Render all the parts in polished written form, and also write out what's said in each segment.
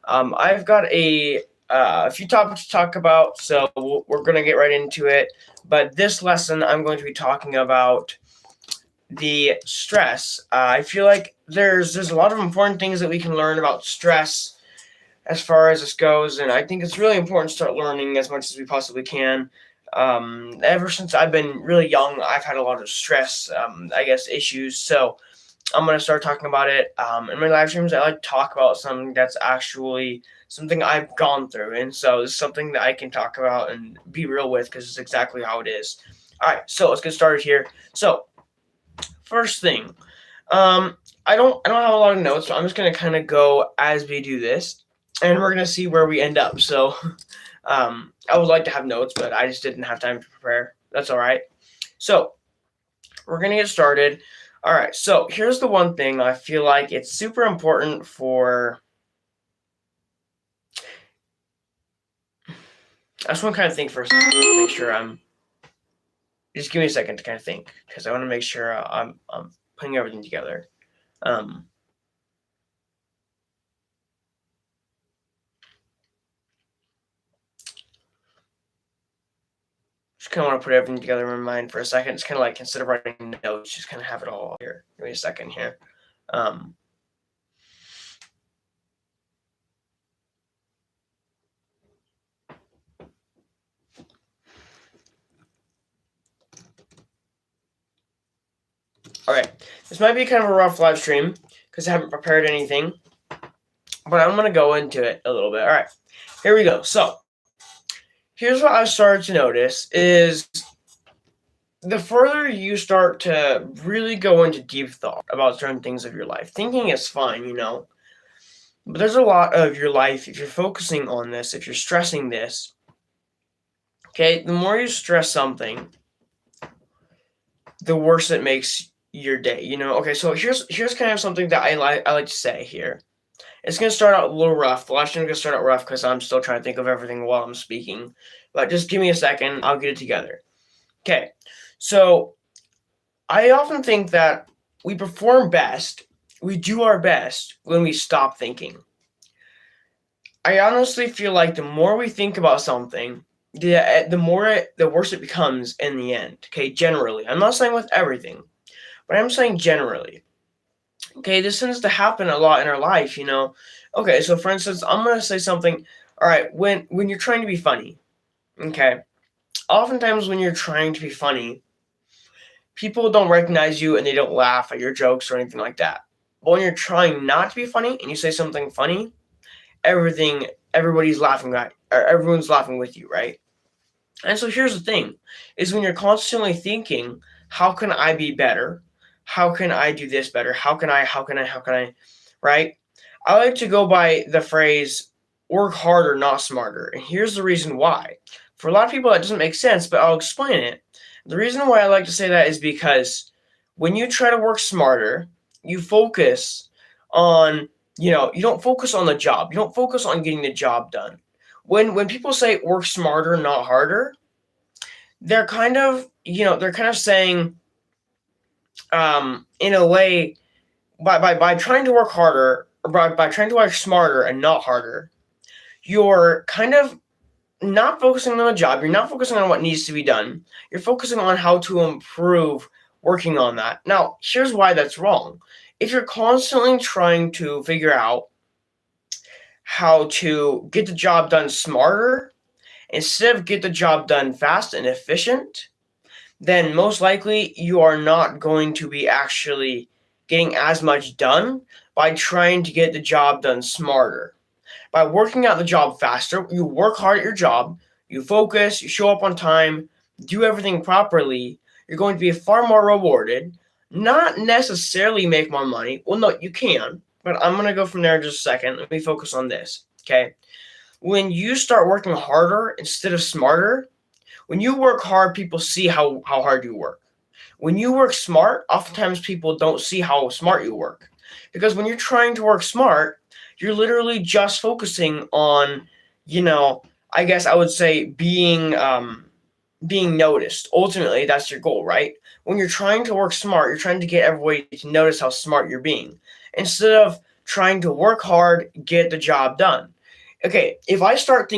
I've got a few topics to talk about, so we're going to get right into it. But this lesson, I'm going to be talking about the stress. I feel like there's a lot of important things that we can learn about stress as far as this goes, and I think it's really important to start learning as much as we possibly can. Ever since I've been really young, I've had a lot of stress, I guess, issues. So I'm gonna start talking about it. In my live streams, I like to talk about something that's actually something I've gone through, and so it's something that I can talk about and be real with because it's exactly how it is. All right, so let's get started here. So first thing, I don't have a lot of notes, so I'm just gonna kind of go as we do this, and we're gonna see where we end up. So, I would like to have notes, but I just didn't have time to prepare. That's all right. So we're gonna get started. All right. So here's the one thing I feel like it's super important for. I just want to kind of think for a second, make sure I'm. Just give me a second to kind of think, because I want to make sure I'm putting everything together. Um, just kind of want to put everything together in my mind for a second. It's kind of like instead of writing notes, just kind of have it all here. Give me a second here. Um, all right, this might be kind of a rough live stream because I haven't prepared anything, but I'm gonna go into it a little bit. All right, here we go. So here's what I've started to notice is the further you start to really go into deep thought about certain things of your life, thinking is fine, but there's a lot of your life, if you're focusing on this, if you're stressing this, okay, the more you stress something, the worse it makes your day, Okay, so here's kind of something that I like to say here. It's gonna start out a little rough. The last one's gonna start out rough because I'm still trying to think of everything while I'm speaking. But just give me a second, I'll get it together. Okay, so I often think that we perform best, we do our best when we stop thinking. I honestly feel like the more we think about something, the worse it becomes in the end. Okay, generally. I'm not saying with everything, but I'm saying generally. Okay, this tends to happen a lot in our life. Okay, so for instance, I'm gonna say something. All right, when you're trying to be funny, okay, oftentimes when you're trying to be funny, people don't recognize you and they don't laugh at your jokes or anything like that. But when you're trying not to be funny and you say something funny, everybody's laughing or everyone's laughing with you, right? And so here's the thing is when you're constantly thinking, how can I be better? How can I do this better? How can I, right? I like to go by the phrase work harder, not smarter. And here's the reason why. For a lot of people that doesn't make sense, but I'll explain it. The reason why I like to say that is because when you try to work smarter, you focus on, you don't focus on the job. You don't focus on getting the job done. When people say work smarter, not harder, they're kind of saying, in a way, by trying to work harder, or by trying to work smarter and not harder, you're kind of not focusing on the job. You're not focusing on what needs to be done. You're focusing on how to improve working on that. Now, here's why that's wrong. If you're constantly trying to figure out how to get the job done smarter instead of get the job done fast and efficient, then most likely you are not going to be actually getting as much done by trying to get the job done smarter. By working out the job faster, you work hard at your job, you focus, you show up on time, do everything properly, you're going to be far more rewarded. Not necessarily make more money. Well, no, you can, but I'm going to go from there in just a second. Let me focus on this, okay? When you start working harder instead of smarter, when you work hard, people see how hard you work. When you work smart, oftentimes people don't see how smart you work. Because when you're trying to work smart, you're literally just focusing on, I guess I would say being noticed. Ultimately, that's your goal, right? When you're trying to work smart, you're trying to get everybody to notice how smart you're being. Instead of trying to work hard, get the job done. Okay, if I show up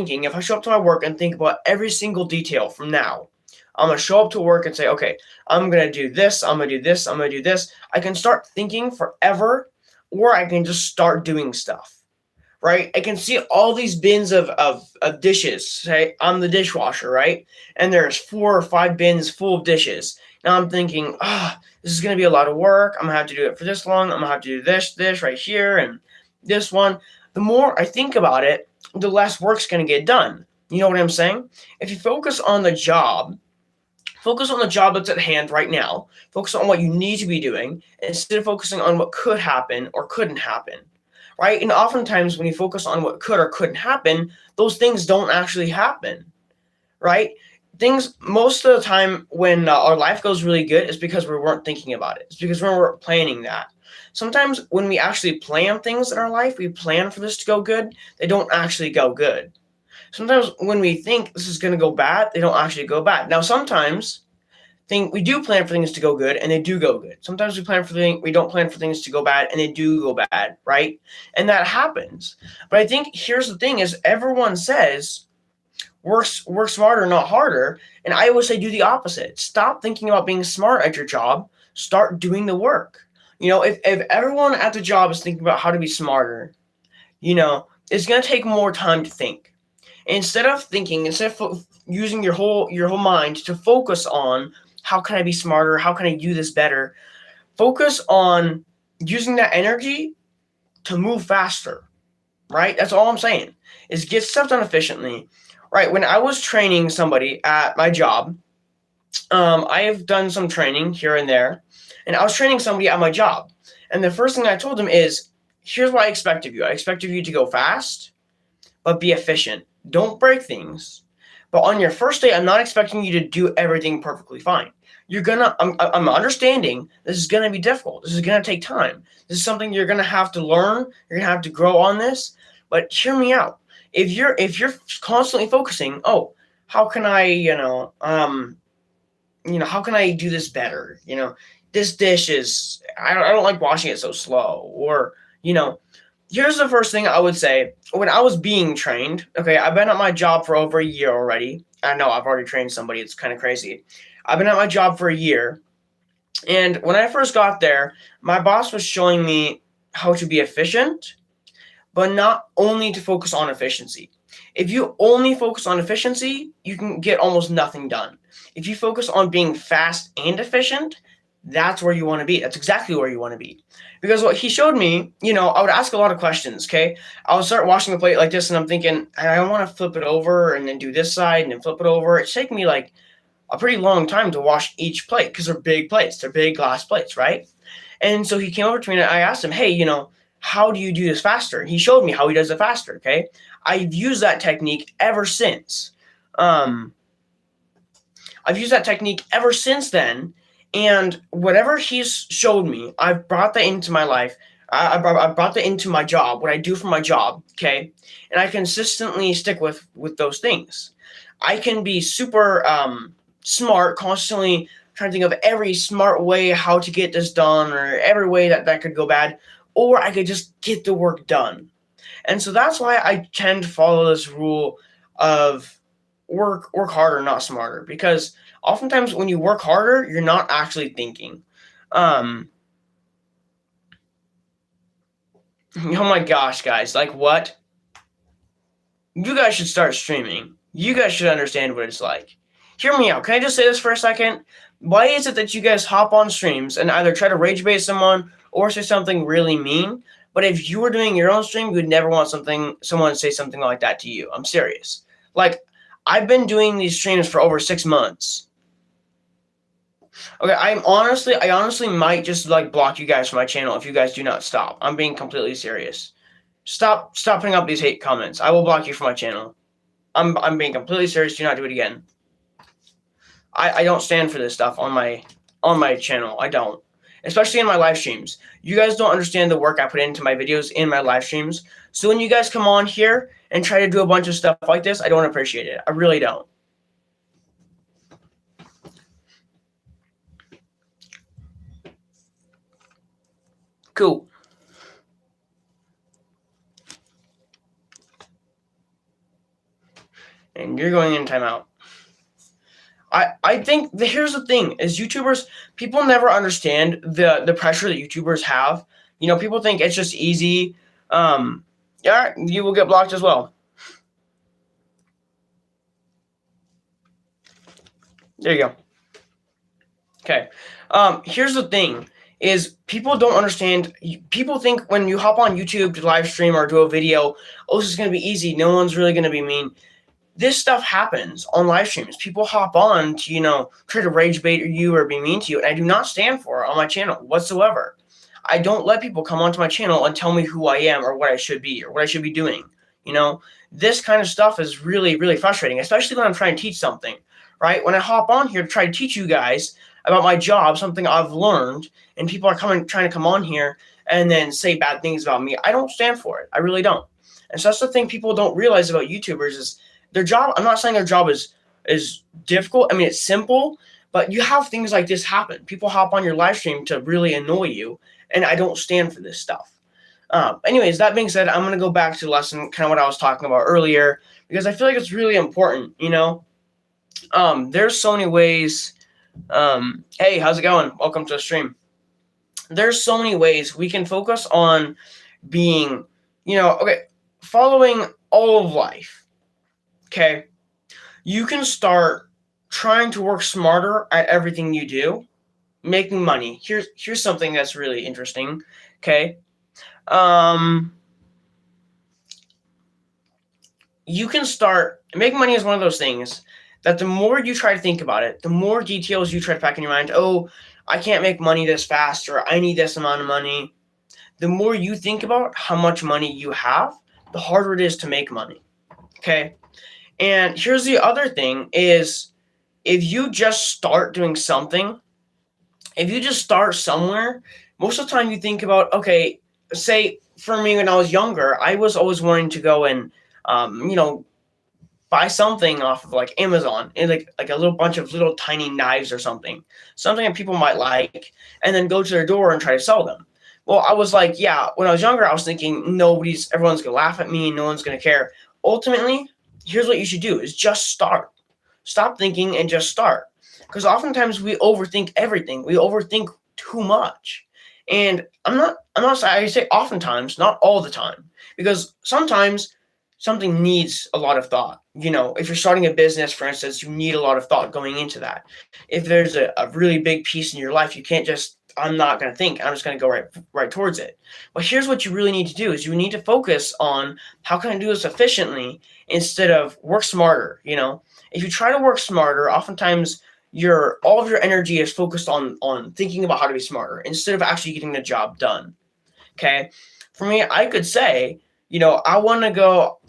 to my work and think about every single detail from now, I'm gonna show up to work and say, okay, I'm gonna do this, I'm gonna do this, I'm gonna do this. I can start thinking forever, or I can just start doing stuff, right? I can see all these bins of dishes. Say I'm the dishwasher, right? And there's 4 or 5 bins full of dishes. Now I'm thinking, this is gonna be a lot of work. I'm gonna have to do it for this long. I'm gonna have to do this right here, and this one. The more I think about it, the less work's gonna get done. You know what I'm saying? If you focus on the job that's at hand right now. Focus on what you need to be doing instead of focusing on what could happen or couldn't happen, right? And oftentimes, when you focus on what could or couldn't happen, those things don't actually happen, right? Things most of the time when our life goes really good is because we weren't thinking about it. It's because we weren't planning that. Sometimes when we actually plan things in our life, we plan for this to go good, they don't actually go good. Sometimes when we think this is going to go bad, they don't actually go bad. Now, sometimes we do plan for things to go good and they do go good. Sometimes we don't plan for things to go bad and they do go bad, right? And that happens. But I think here's the thing is everyone says work smarter, not harder. And I always say do the opposite. Stop thinking about being smart at your job. Start doing the work. If everyone at the job is thinking about how to be smarter, it's going to take more time to think. Instead of using your whole mind to focus on how can I be smarter, how can I do this better, focus on using that energy to move faster, right? That's all I'm saying, is get stuff done efficiently, right? When I was training somebody at my job, I have done some training here and there, and I was training somebody at my job, and the first thing I told them is, here's what I expect of you. I expect of you to go fast, but be efficient. Don't break things. But on your first day, I'm not expecting you to do everything perfectly fine. I'm understanding this is gonna be difficult. This is gonna take time. This is something you're gonna have to learn. You're gonna have to grow on this. But hear me out. If you're constantly focusing, how can I, how can I do this better? This dish is, I don't like washing it so slow. Or, here's the first thing I would say. When I was being trained, okay, I've been at my job for over a year already. I know I've already trained somebody. It's kind of crazy. I've been at my job for a year. And when I first got there, my boss was showing me how to be efficient, but not only to focus on efficiency. If you only focus on efficiency, you can get almost nothing done. If you focus on being fast and efficient, that's where you want to be. That's exactly where you want to be. Because what he showed me, I would ask a lot of questions, okay? I would start washing the plate like this, and I'm thinking, I want to flip it over and then do this side and then flip it over. It's taking me like a pretty long time to wash each plate because they're big plates. They're big glass plates, right? And so he came over to me and I asked him, hey, how do you do this faster? He showed me how he does it faster, okay? I've used that technique ever since. I've used that technique ever since then, and whatever he's showed me, I've brought that into my life. I brought that into my job, what I do for my job, okay? And I consistently stick with those things. I can be super smart, constantly trying to think of every smart way how to get this done, or every way that could go bad, or I could just get the work done. And so that's why I tend to follow this rule of work harder, not smarter, because oftentimes when you work harder, you're not actually thinking. Oh my gosh, guys, like what? You guys should start streaming. You guys should understand what it's like. Hear me out. Can I just say this for a second? Why is it that you guys hop on streams and either try to rage bait someone or say something really mean? But if you were doing your own stream, you would never want someone to say something like that to you. I'm serious. Like, I've been doing these streams for over 6 months. Okay, I honestly might just like block you guys from my channel if you guys do not stop. I'm being completely serious. Stop putting up these hate comments. I will block you from my channel. I'm being completely serious. Do not do it again. I don't stand for this stuff on my channel. I don't. Especially in my live streams. You guys don't understand the work I put into my videos in my live streams. So when you guys come on here and try to do a bunch of stuff like this, I don't appreciate it. I really don't. Cool. And you're going in timeout. I think here's the thing is YouTubers, people never understand the pressure that YouTubers have. People think it's just easy. Yeah, you will get blocked as well. There you go. Okay. Here's the thing is people don't understand. People think when you hop on YouTube to live stream or do a video, oh, this is going to be easy. No one's really going to be mean. This stuff happens on live streams. People hop on to, try to rage bait you or be mean to you. And I do not stand for it on my channel whatsoever. I don't let people come onto my channel and tell me who I am or what I should be or what I should be doing. This kind of stuff is really, really frustrating, especially when I'm trying to teach something, right? When I hop on here to try to teach you guys about my job, something I've learned, and people are trying to come on here and then say bad things about me, I don't stand for it. I really don't. And so that's the thing people don't realize about YouTubers is their job. I'm not saying their job is difficult. I mean, it's simple, but you have things like this happen. People hop on your live stream to really annoy you, and I don't stand for this stuff. Anyways, that being said, I'm going to go back to the lesson, kind of what I was talking about earlier, because I feel like it's really important, There's so many ways. Hey, how's it going? Welcome to the stream. There's so many ways we can focus on being, following all of life. Okay. You can start trying to work smarter at everything you do, making money. Here's something that's really interesting. Okay. You can start making money is one of those things that the more you try to think about it, the more details you try to pack in your mind. Oh, I can't make money this fast, or I need this amount of money. The more you think about how much money you have, the harder it is to make money. Okay. And here's the other thing is if you just start doing something, if you just start somewhere, most of the time you think about, okay, say for me when I was younger, I was always wanting to go and, buy something off of like Amazon and like a little bunch of little tiny knives or something that people might like, and then go to their door and try to sell them. Well, I was like, yeah, when I was younger, I was thinking everyone's going to laugh at me and no one's going to care. Ultimately, here's what you should do is just start. Stop thinking and just start. Because oftentimes we overthink everything. We overthink too much. And I say oftentimes, not all the time. Because sometimes something needs a lot of thought. If you're starting a business, for instance, you need a lot of thought going into that. If there's a really big piece in your life, you can't just, I'm not going to think, I'm just going to go right towards it. But here's what you really need to do is you need to focus on how can I do this efficiently instead of work smarter. If you try to work smarter, oftentimes all of your energy is focused on thinking about how to be smarter instead of actually getting the job done. Okay. For me, I could say, I want to go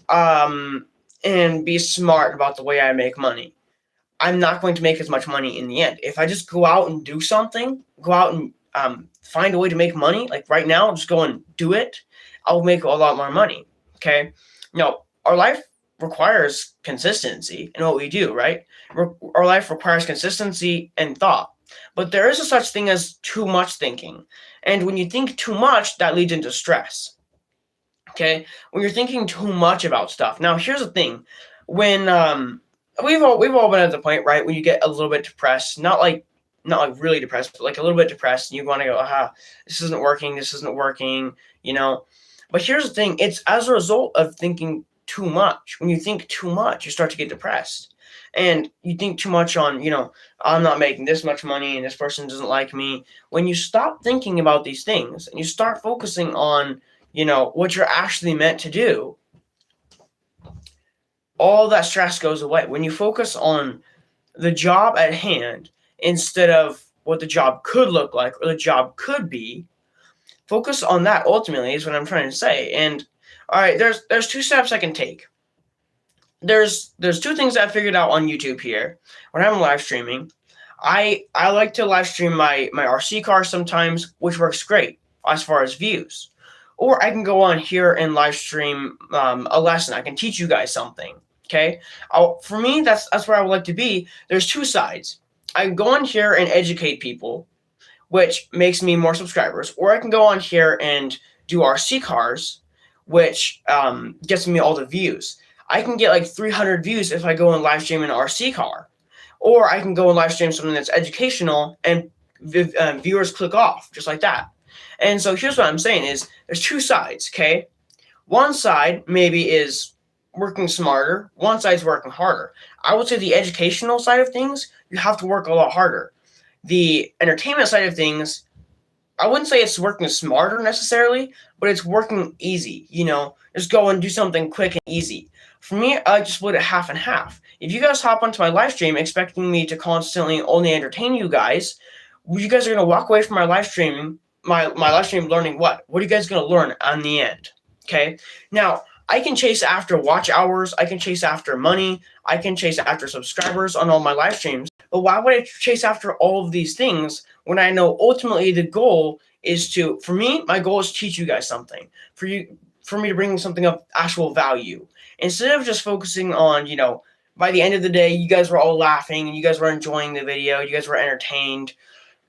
and be smart about the way I make money. I'm not going to make as much money in the end. If I just go out and do something, go out and find a way to make money, like right now, just go and do it, I'll make a lot more money. Okay. Our life requires consistency in what we do, right? Our life requires consistency and thought. But there is a such thing as too much thinking. And when you think too much, that leads into stress. Okay, when you're thinking too much about stuff. Now, here's the thing: when we've all been at the point, right, when you get a little bit depressed, not like really depressed, but like a little bit depressed, and you want to go, this isn't working, But here's the thing: it's as a result of thinking too much. When you think too much, you start to get depressed, and you think too much on, I'm not making this much money, and this person doesn't like me. When you stop thinking about these things and you start focusing on what you're actually meant to do, all that stress goes away. When you focus on the job at hand instead of what the job could look like or the job could be, focus on that ultimately is what I'm trying to say. And all right, there's two steps I can take. There's two things I figured out on YouTube here when I'm live streaming. I like to live stream my RC car sometimes, which works great as far as views. Or I can go on here and live stream a lesson. I can teach you guys something. Okay. For me, that's where I would like to be. There's two sides. I can go on here and educate people, which makes me more subscribers. Or I can go on here and do RC cars, which gets me all the views. I can get like 300 views if I go and live stream an RC car, or I can go and live stream something that's educational and viewers click off just like that. And so here's what I'm saying is there's two sides, okay? One side maybe is working smarter, one side's working harder. I would say the educational side of things, you have to work a lot harder. The entertainment side of things, I wouldn't say it's working smarter necessarily, but it's working easy, just go and do something quick and easy. For me, I just split it half and half. If you guys hop onto my live stream expecting me to constantly only entertain you guys are going to walk away from my live stream learning what? What are you guys going to learn on the end? Okay. Now, I can chase after watch hours. I can chase after money. I can chase after subscribers on all my live streams. But why would I chase after all of these things when I know ultimately the goal is for me, my goal is to teach you guys something. For me to bring something of actual value. Instead of just focusing on, by the end of the day, you guys were all laughing and you guys were enjoying the video, you guys were entertained.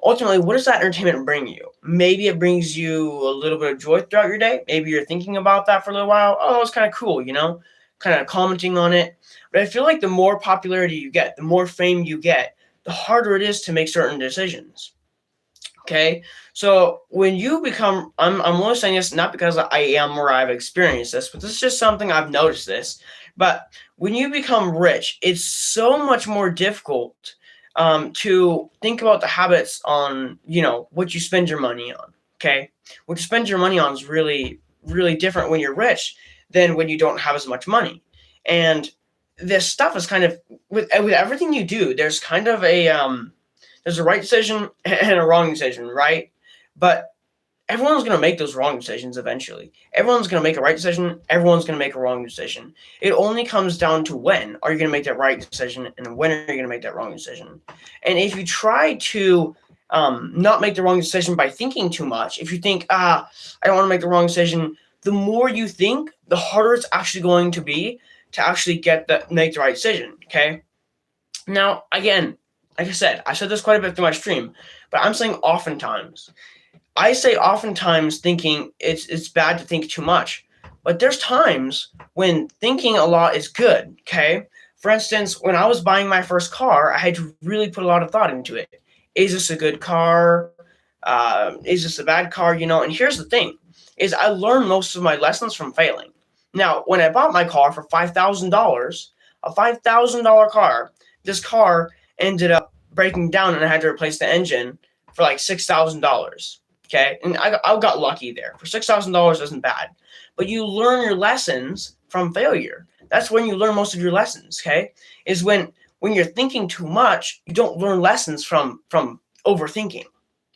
Ultimately, what does that entertainment bring you? Maybe it brings you a little bit of joy throughout your day. Maybe you're thinking about that for a little while. Oh, it's kind of cool, kind of commenting on it. But I feel like the more popularity you get, the more fame you get, the harder it is to make certain decisions. Okay, so when you become, I'm only saying this not because I am or I've experienced this, but this is just something I've noticed this. But when you become rich, it's so much more difficult to think about the habits on, what you spend your money on. Okay, what you spend your money on is really, really different when you're rich than when you don't have as much money. And this stuff is kind of with everything you do. There's kind of there's a right decision and a wrong decision, right? But everyone's going to make those wrong decisions eventually. Everyone's going to make a right decision. Everyone's going to make a wrong decision. It only comes down to when are you going to make that right decision and when are you going to make that wrong decision. And if you try to not make the wrong decision by thinking too much, if you think, I don't want to make the wrong decision, the more you think, the harder it's actually going to be to actually make the right decision, okay? Now, again, like I said this quite a bit through my stream, but I'm saying oftentimes. I say oftentimes thinking it's bad to think too much, but there's times when thinking a lot is good, okay? For instance, when I was buying my first car, I had to really put a lot of thought into it. Is this a good car? Is this a bad car? And here's the thing, is I learned most of my lessons from failing. Now, when I bought my car for $5,000, a $5,000 car, this car ended up breaking down and I had to replace the engine for like $6,000. Okay, and I got lucky there. For $6,000 isn't bad, but you learn your lessons from failure. That's when you learn most of your lessons. Okay, is when you're thinking too much, you don't learn lessons from overthinking,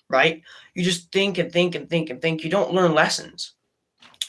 right? You just think and think and think and think. You don't learn lessons.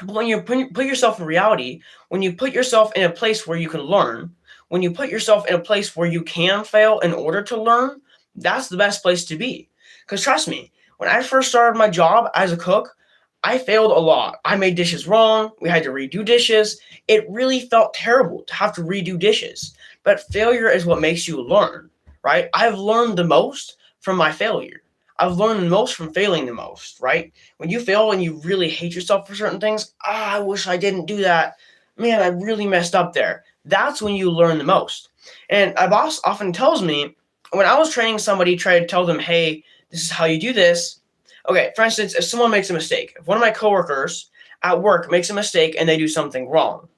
But when you put yourself in reality, when you put yourself in a place where you can learn, when you put yourself in a place where you can fail in order to learn, that's the best place to be. Because trust me, when I first started my job as a cook, I failed a lot. I made dishes wrong. We had to redo dishes. It really felt terrible to have to redo dishes. But failure is what makes you learn, right? I've learned the most from my failure. I've learned the most from failing the most, right? When you fail and you really hate yourself for certain things, I wish I didn't do that. Man, I really messed up there. That's when you learn the most. And my boss often tells me, when I was training somebody, try to tell them, hey, this is how you do this. Okay, for instance, if someone makes a mistake, if one of my coworkers at work makes a mistake and they do something wrong,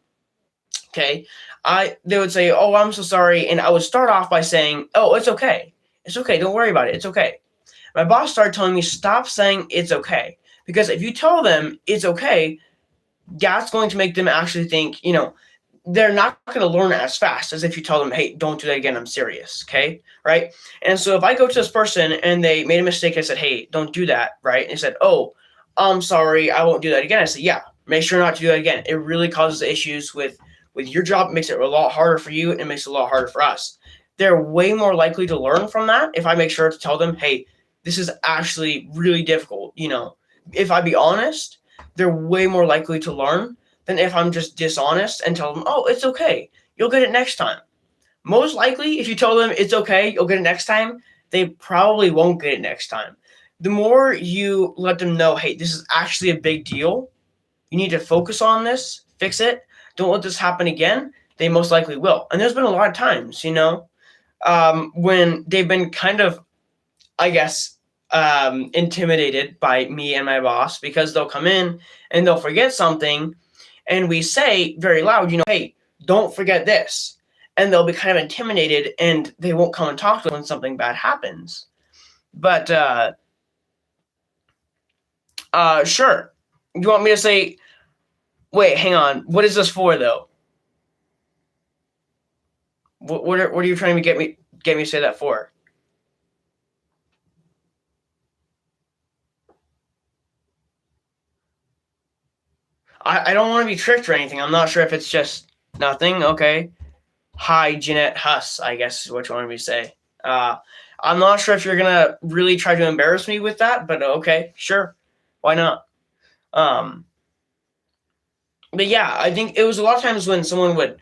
okay, they would say, oh, I'm so sorry. And I would start off by saying, oh, it's okay. It's okay. Don't worry about it. It's okay. My boss started telling me, stop saying it's okay. Because if you tell them it's okay, that's going to make them actually think, they're not going to learn as fast as if you tell them, hey, don't do that again. I'm serious. Okay. Right. And so if I go to this person and they made a mistake, I said, hey, don't do that. Right. And they said, oh, I'm sorry. I won't do that again. I said, yeah, make sure not to do that again. It really causes issues with your job. It makes it a lot harder for you. And it makes it a lot harder for us. They're way more likely to learn from that if I make sure to tell them, hey, this is actually really difficult. If I be honest, they're way more likely to learn than if I'm just dishonest and tell them, oh, it's okay. You'll get it next time. Most likely, if you tell them it's okay, you'll get it next time, they probably won't get it next time. The more you let them know, hey, this is actually a big deal. You need to focus on this, fix it. Don't let this happen again. they most likely will. And there's been a lot of times, when they've been kind of, I guess, intimidated by me and my boss, because they'll come in and they'll forget something, and we say very loud, hey, don't forget this. And they'll be kind of intimidated, and they won't come and talk to us when something bad happens. But sure. You want me to say, wait, hang on, what is this for, though? What are you trying to get me to say that for? I don't want to be tricked or anything. I'm not sure if it's just nothing. Okay. Hi, Jeanette Huss, I guess is what you want me to say. I'm not sure if you're going to really try to embarrass me with that, but okay, sure. Why not? But yeah, I think it was a lot of times when someone would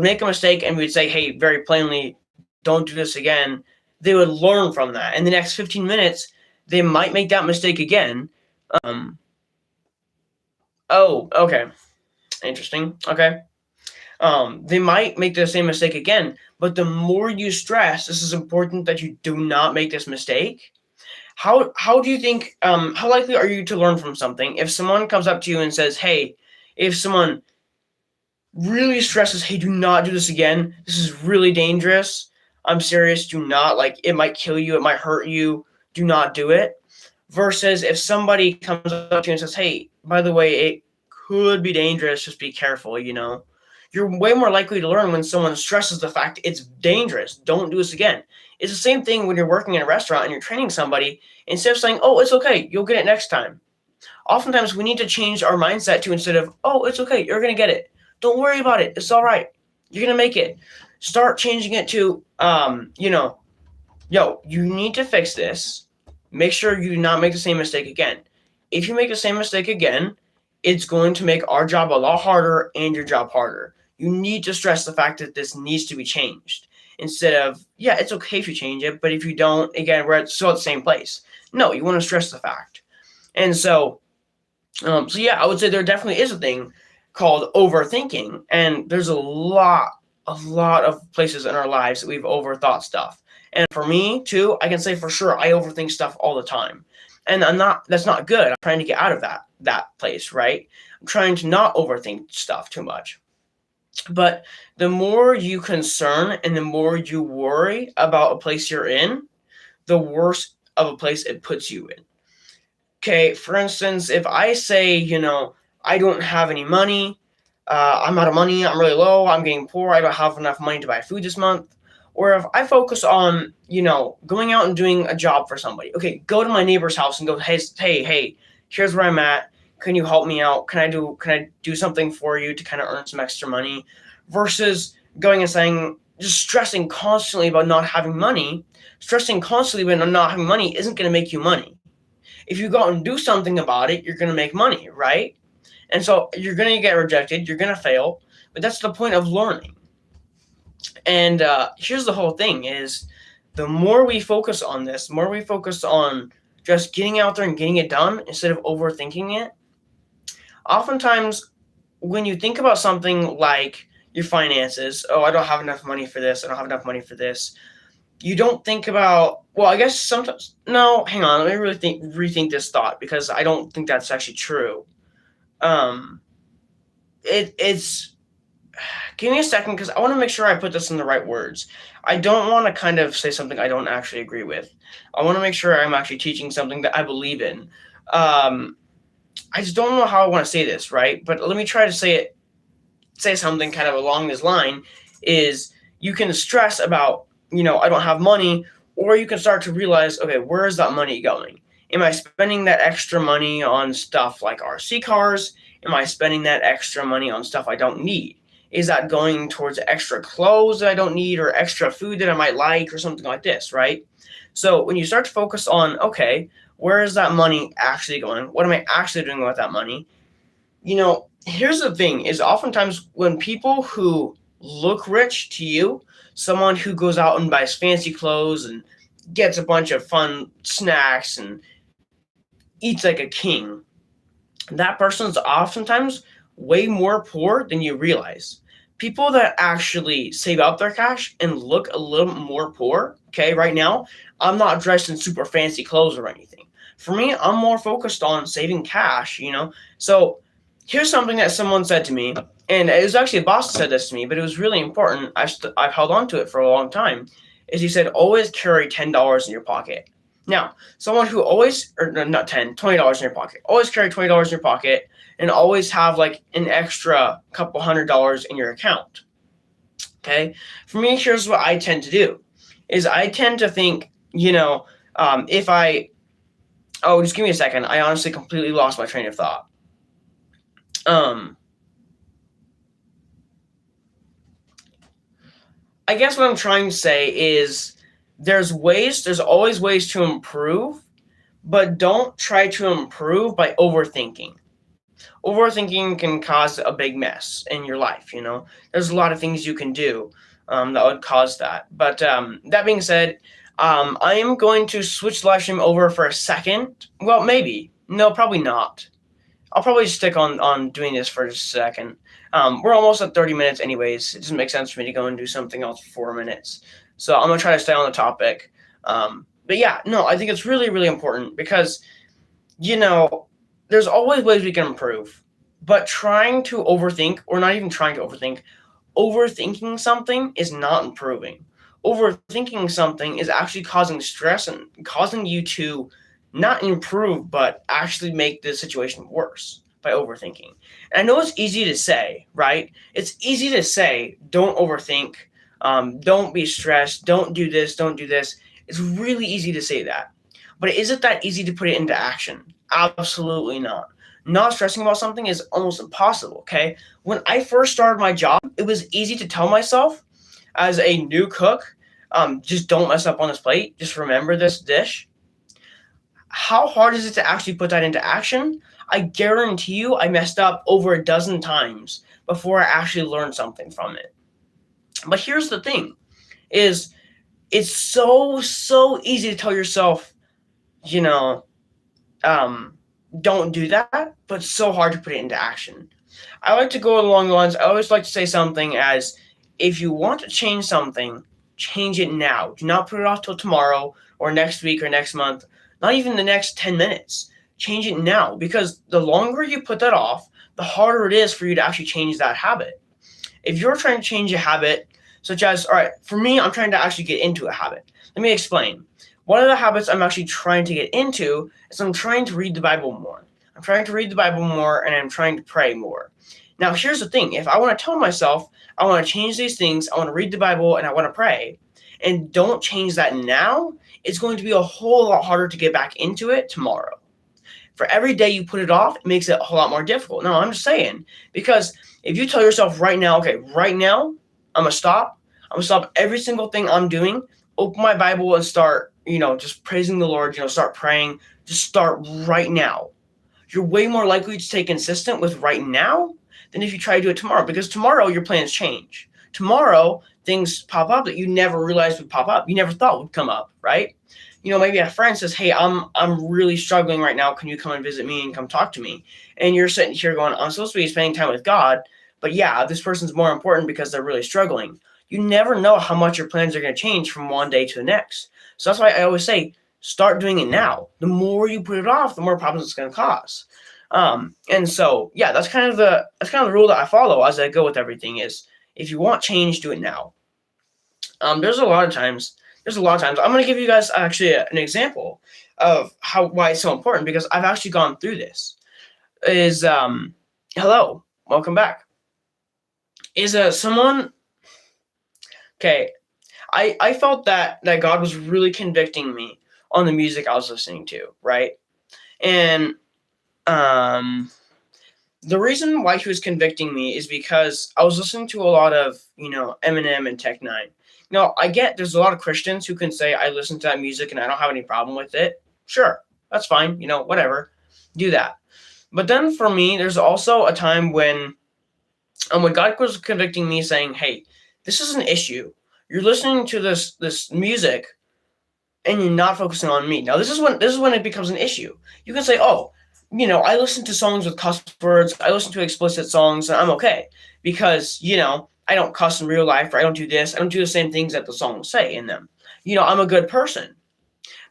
make a mistake and we'd say, hey, very plainly, don't do this again. They would learn from that. In the next 15 minutes, they might make that mistake again. Oh, okay. Interesting. Okay. They might make the same mistake again, but the more you stress, this is important that you do not make this mistake. How do you think, how likely are you to learn from something if someone comes up to you and says, hey, if someone really stresses, hey, do not do this again. This is really dangerous. I'm serious. Do not, it might kill you. It might hurt you. Do not do it. Versus if somebody comes up to you and says, hey, by the way, it could be dangerous. Just be careful, You're way more likely to learn when someone stresses the fact it's dangerous. Don't do this again. It's the same thing when you're working in a restaurant and you're training somebody. Instead of saying, oh, it's okay, you'll get it next time. Oftentimes we need to change our mindset to, instead of, oh, it's okay, you're going to get it. Don't worry about it. It's all right. You're going to make it. Start changing it to, yo, you need to fix this. Make sure you do not make the same mistake again. If you make the same mistake again, it's going to make our job a lot harder and your job harder. You need to stress the fact that this needs to be changed. Instead of, yeah, it's okay if you change it, but if you don't, again, we're still at the same place. No, you want to stress the fact. And so yeah, I would say there definitely is a thing called overthinking, and there's a lot of places in our lives that we've overthought stuff. And for me too, I can say for sure I overthink stuff all the time, and that's not good. I'm trying to get out of that place, right? I'm trying to not overthink stuff too much. But the more you concern and the more you worry about a place you're in, the worse of a place it puts you in. Okay, for instance, if I say, I don't have any money, I'm out of money, I'm really low, I'm getting poor, I don't have enough money to buy food this month. Or if I focus on, going out and doing a job for somebody. Okay, go to my neighbor's house and go, hey, here's where I'm at. Can you help me out? Can I do something for you to kind of earn some extra money? Versus going and saying, just stressing constantly about not having money. Stressing constantly about not having money isn't going to make you money. If you go out and do something about it, you're going to make money, right? And so you're going to get rejected, you're going to fail, but that's the point of learning. And here's the whole thing is, the more we focus on this, the more we focus on just getting out there and getting it done instead of overthinking it. Oftentimes, when you think about something like your finances, oh, I don't have enough money for this, I don't have enough money for this, you don't think about, well, I guess sometimes, no, hang on, let me really rethink this thought, because I don't think that's actually true. It's, give me a second, because I want to make sure I put this in the right words. I don't want to kind of say something I don't actually agree with. I want to make sure I'm actually teaching something that I believe in. I just don't know how I want to say this, right? But let me try to say something kind of along this line, is you can stress about, I don't have money, or you can start to realize, okay, where is that money going? Am I spending that extra money on stuff like RC cars? Am I spending that extra money on stuff I don't need? Is that going towards extra clothes that I don't need, or extra food that I might like, or something like this, right? So when you start to focus on, okay, where is that money actually going? What am I actually doing with that money? Here's the thing, is oftentimes when people who look rich to you, someone who goes out and buys fancy clothes and gets a bunch of fun snacks and eats like a king, that person's oftentimes way more poor than you realize. people that actually save up their cash and look a little more poor, okay, right now, I'm not dressed in super fancy clothes or anything. For me, I'm more focused on saving cash, you know? So here's something that someone said to me, and it was actually a boss that said this to me, but it was really important. I've held on to it for a long time. Is he said, always carry $10 in your pocket. Now, someone who always, or not 10, $20 in your pocket, always carry $20 in your pocket and always have like an extra couple $100 in your account. Okay. For me, here's what I tend to do is I tend to think, if just give me a second. I honestly completely lost my train of thought. I guess what I'm trying to say is there's always ways to improve, but don't try to improve by overthinking. Overthinking can cause a big mess in your life. There's a lot of things you can do that would cause that. But that being said, I am going to switch the live stream over for a second. Well, maybe. No, probably not. I'll probably stick on doing this for just a second. We're almost at 30 minutes anyways. It doesn't make sense for me to go and do something else for 4 minutes. So I'm going to try to stay on the topic. But yeah, no, I think it's really, really important because, there's always ways we can improve. But trying to overthink, or not even trying to overthink, overthinking something is not improving. Overthinking something is actually causing stress and causing you to not improve, but actually make the situation worse by overthinking. And I know it's easy to say, right? It's easy to say, don't overthink, don't be stressed, don't do this, don't do this. It's really easy to say that. But is it that easy to put it into action? Absolutely not. Not stressing about something is almost impossible, okay? When I first started my job, it was easy to tell myself as a new cook, just don't mess up on this plate. Just remember this dish. How hard is it to actually put that into action? I guarantee you I messed up over a dozen times before I actually learned something from it. But here's the thing, is it's so easy to tell yourself, don't do that, but it's so hard to put it into action. I like to go along the lines, I always like to say something as, if you want to change something, change it now. Do not put it off till tomorrow or next week or next month, not even the next 10 minutes. Change it now, because the longer you put that off, the harder it is for you to actually change that habit. If you're trying to change a habit, such as, all right, for me, I'm trying to actually get into a habit. Let me explain. One of the habits I'm actually trying to get into is I'm trying to read the Bible more. I'm trying to read the Bible more, and I'm trying to pray more. Now, here's the thing. If I want to tell myself I want to change these things, I want to read the Bible, and I want to pray, and don't change that now, it's going to be a whole lot harder to get back into it tomorrow. For every day you put it off, it makes it a whole lot more difficult. No, I'm just saying, because if you tell yourself right now, okay, right now, I'm going to stop. I'm going to stop every single thing I'm doing, open my Bible and start, just praising the Lord, start praying, just start right now. You're way more likely to stay consistent with right now than if you try to do it tomorrow, because tomorrow your plans change. Tomorrow things pop up that you never realized would pop up. You never thought would come up, right? Maybe a friend says, hey, I'm really struggling right now. Can you come and visit me and come talk to me? And you're sitting here going, I'm supposed to be spending time with God, but yeah, this person's more important because they're really struggling. You never know how much your plans are going to change from one day to the next. So that's why I always say, start doing it now. The more you put it off, the more problems it's going to cause. And so, yeah, that's kind of the rule that I follow as I go with everything is, if you want change, do it now. There's a lot of times. I'm going to give you guys actually an example of why it's so important, because I've actually gone through this. Hello, welcome back. Okay, I felt that God was really convicting me on the music I was listening to, right? And the reason why he was convicting me is because I was listening to a lot of, Eminem and Tech Nine. I get there's a lot of Christians who can say, I listen to that music and I don't have any problem with it. Sure, that's fine, whatever. Do that. But then for me, there's also a time when God was convicting me saying, hey, this is an issue. You're listening to this music and you're not focusing on me. Now, this is when it becomes an issue. You can say, oh, I listen to songs with cuss words. I listen to explicit songs and I'm okay because, I don't cuss in real life, or I don't do this. I don't do the same things that the songs say in them. I'm a good person.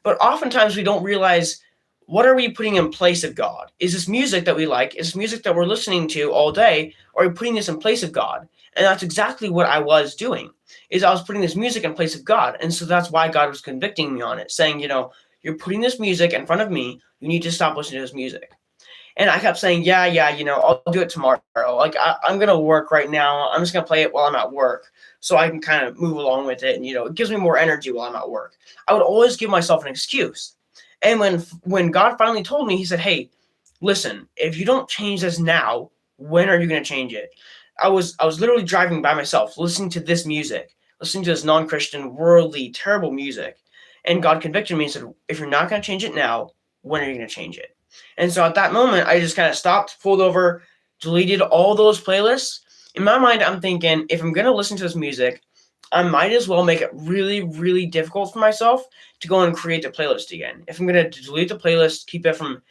But oftentimes we don't realize, what are we putting in place of God? Is this music that we like? Is this music that we're listening to all day? Or are we putting this in place of God? And that's exactly what I was doing. Is I was putting this music in place of God. And so that's why God was convicting me on it, saying, you're putting this music in front of me. You need to stop listening to this music. And I kept saying, yeah, I'll do it tomorrow. Like, I'm going to work right now. I'm just going to play it while I'm at work so I can kind of move along with it. And, it gives me more energy while I'm at work. I would always give myself an excuse. And when God finally told me, he said, hey, listen, if you don't change this now, when are you going to change it? I was literally driving by myself, listening to this music, listening to this non-Christian, worldly, terrible music. And God convicted me and said, if you're not going to change it now, when are you going to change it? And so at that moment, I just kind of stopped, pulled over, deleted all those playlists. In my mind, I'm thinking, if I'm going to listen to this music, I might as well make it really, really difficult for myself to go and create the playlist again. If I'm going to delete the playlist, keep it from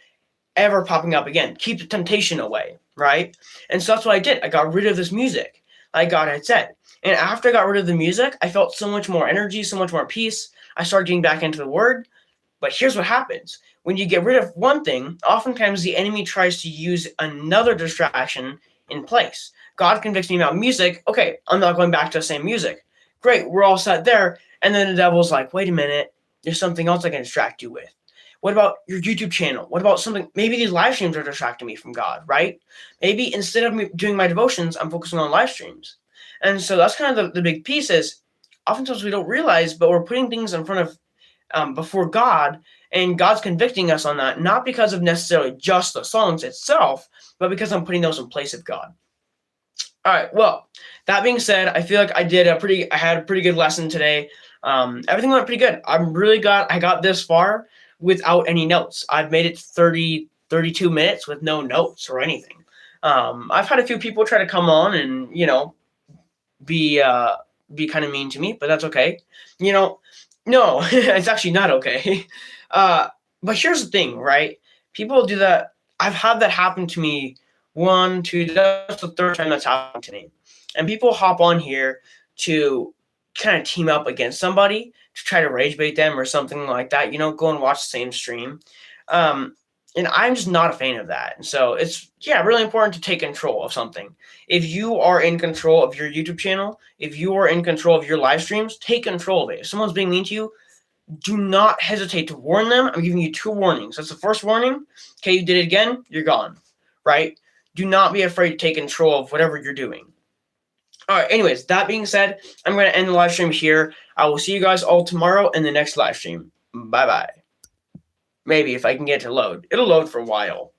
ever popping up again, keep the temptation away, right? And so that's what I did. I got rid of this music, like God had said. And after I got rid of the music, I felt so much more energy, so much more peace. I started getting back into the Word. But here's what happens. When you get rid of one thing, oftentimes the enemy tries to use another distraction in place. God convicts me about music. Okay, I'm not going back to the same music. Great, we're all set there. And then the devil's like, wait a minute, there's something else I can distract you with. What about your YouTube channel? What about something? Maybe these live streams are distracting me from God, right? Maybe instead of me doing my devotions, I'm focusing on live streams. And so that's kind of the big piece is oftentimes we don't realize, but we're putting things in front of before God, and God's convicting us on that, not because of necessarily just the songs itself, but because I'm putting those in place of God. All right. Well, that being said, I feel like I had a pretty good lesson today. Everything went pretty good. I'm really glad I got this far without any notes. I've made it 32 minutes with no notes or anything. I've had a few people try to come on and, be kind of mean to me, but that's okay. No, it's actually not okay. But here's the thing, right? People do that. I've had that happen to me that's the third time that's happened to me. And people hop on here to kind of team up against somebody to try to rage bait them or something like that. Go and watch the same stream. And I'm just not a fan of that. And so it's, really important to take control of something. If you are in control of your YouTube channel, if you are in control of your live streams, take control of it. If someone's being mean to you, do not hesitate to warn them. I'm giving you 2 warnings. That's the first warning. Okay, you did it again, you're gone, right? Do not be afraid to take control of whatever you're doing. All right, anyways, that being said, I'm going to end the live stream here. I will see you guys all tomorrow in the next live stream. Bye-bye. Maybe if I can get it to load. It'll load for a while.